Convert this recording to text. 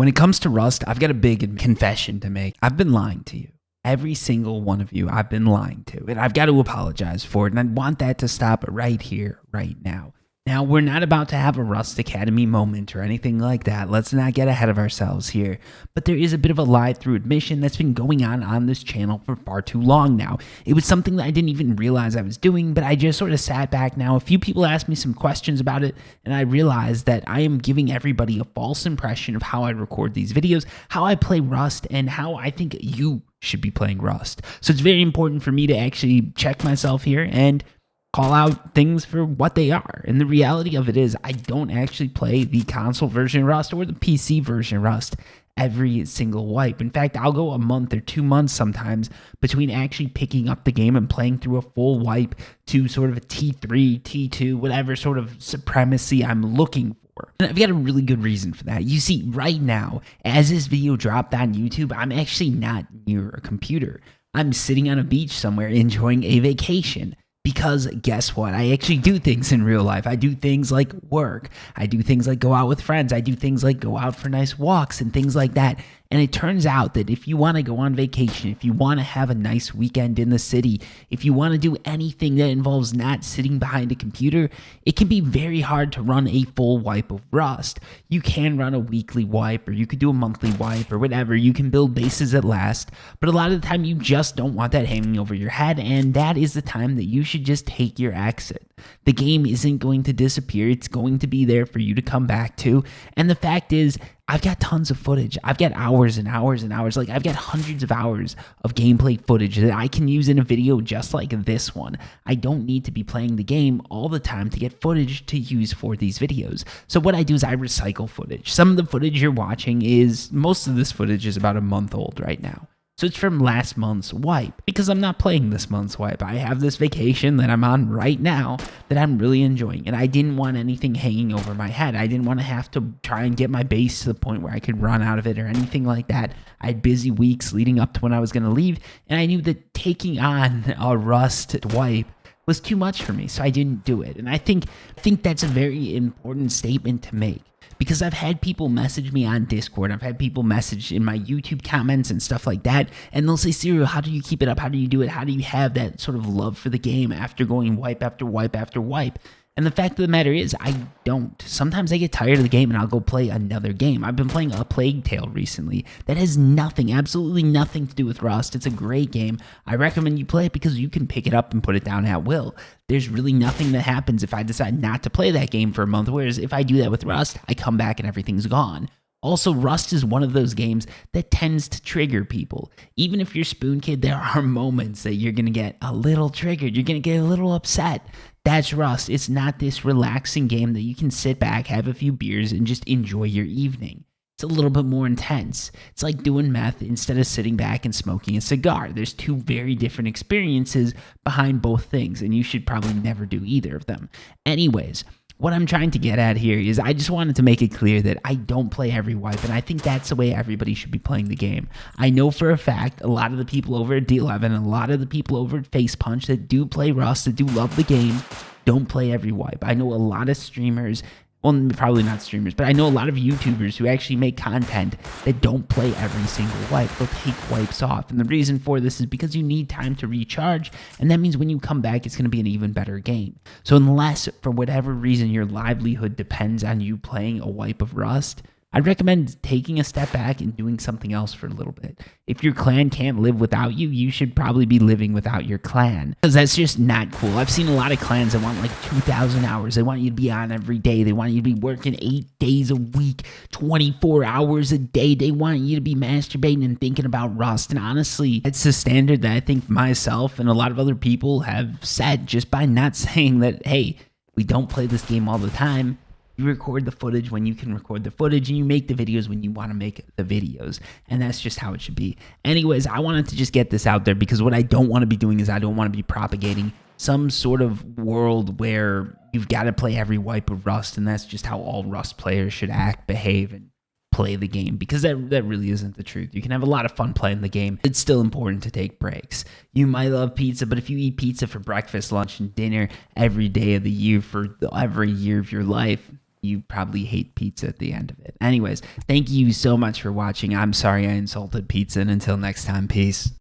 When it comes to Rust, I've got a big confession to make. I've been lying to you. Every single one of you, I've been lying to. And I've got to apologize for it. And I want that to stop right here, right now. Now, we're not about to have a Rust Academy moment or anything like that. Let's not get ahead of ourselves here. But there is a bit of a lie-through admission that's been going on this channel for far too long now. It was something that I didn't even realize I was doing, but I just sort of sat back now. A few people asked me some questions about it, and I realized that I am giving everybody a false impression of how I record these videos, how I play Rust, and how I think you should be playing Rust. So it's very important for me to actually check myself here and call out things for what they are. And the reality of it is I don't actually play the console version of Rust or the PC version of Rust every single wipe. In fact, I'll go a month or 2 months sometimes between actually picking up the game and playing through a full wipe to sort of a T3, T2, whatever sort of supremacy I'm looking for. And I've got a really good reason for that. You see, right now, as this video dropped on YouTube, I'm actually not near a computer. I'm sitting on a beach somewhere enjoying a vacation. Because guess what? I actually do things in real life. I do things like work. I do things like go out with friends. I do things like go out for nice walks and things like that. And it turns out that if you want to go on vacation, if you want to have a nice weekend in the city, if you want to do anything that involves not sitting behind a computer, it can be very hard to run a full wipe of Rust. You can run a weekly wipe, or you could do a monthly wipe, or whatever. You can build bases at last, but a lot of the time you just don't want that hanging over your head, and that is the time that you should just take your exit. The game isn't going to disappear. It's going to be there for you to come back to, and the fact is, I've got tons of footage. I've got hours and hours and hours. Like, I've got hundreds of hours of gameplay footage that I can use in a video just like this one. I don't need to be playing the game all the time to get footage to use for these videos. So what I do is I recycle footage. Some of the footage you're watching most of this footage is about a month old right now. So it's from last month's wipe, because I'm not playing this month's wipe. I have this vacation that I'm on right now that I'm really enjoying, and I didn't want anything hanging over my head. I didn't want to have to try and get my base to the point where I could run out of it or anything like that. I had busy weeks leading up to when I was going to leave, and I knew that taking on a Rust wipe was too much for me, so I didn't do it. And I think that's a very important statement to make. Because I've had people message me on Discord, I've had people message in my YouTube comments and stuff like that, and they'll say, Serial, how do you keep it up? How do you do it? How do you have that sort of love for the game after going wipe after wipe after wipe? And the fact of the matter is, I don't. Sometimes I get tired of the game and I'll go play another game. I've been playing A Plague Tale recently. That has nothing, absolutely nothing to do with Rust. It's a great game. I recommend you play it because you can pick it up and put it down at will. There's really nothing that happens if I decide not to play that game for a month, whereas if I do that with Rust, I come back and everything's gone. Also, Rust is one of those games that tends to trigger people. Even if you're Spoon Kid, there are moments that you're going to get a little triggered. You're going to get a little upset. That's Rust. It's not this relaxing game that you can sit back, have a few beers, and just enjoy your evening. It's a little bit more intense. It's like doing meth instead of sitting back and smoking a cigar. There's two very different experiences behind both things, and you should probably never do either of them. Anyways, what I'm trying to get at here is I just wanted to make it clear that I don't play every wipe, and I think that's the way everybody should be playing the game. I know for a fact a lot of the people over at D11 and a lot of the people over at Face Punch that do play Rust, that do love the game, don't play every wipe. I know a lot of streamers, well, probably not streamers, but I know a lot of YouTubers who actually make content that don't play every single wipe. They'll take wipes off. And the reason for this is because you need time to recharge. And that means when you come back, it's going to be an even better game. So unless, for whatever reason, your livelihood depends on you playing a wipe of Rust, I'd recommend taking a step back and doing something else for a little bit. If your clan can't live without you, you should probably be living without your clan, because that's just not cool. I've seen a lot of clans that want like 2,000 hours. They want you to be on every day. They want you to be working 8 days a week, 24 hours a day. They want you to be masturbating and thinking about Rust. And honestly, it's a standard that I think myself and a lot of other people have set just by not saying that, hey, we don't play this game all the time. You record the footage when you can record the footage, and you make the videos when you want to make the videos. And that's just how it should be. Anyways, I wanted to just get this out there because what I don't want to be doing is I don't want to be propagating some sort of world where you've got to play every wipe of Rust, and that's just how all Rust players should act, behave, and play the game, because that really isn't the truth. You can have a lot of fun playing the game. It's still important to take breaks. You might love pizza, but if you eat pizza for breakfast, lunch, and dinner every day of the year for every year of your life, you probably hate pizza at the end of it. Anyways, thank you so much for watching. I'm sorry I insulted pizza, and until next time, peace.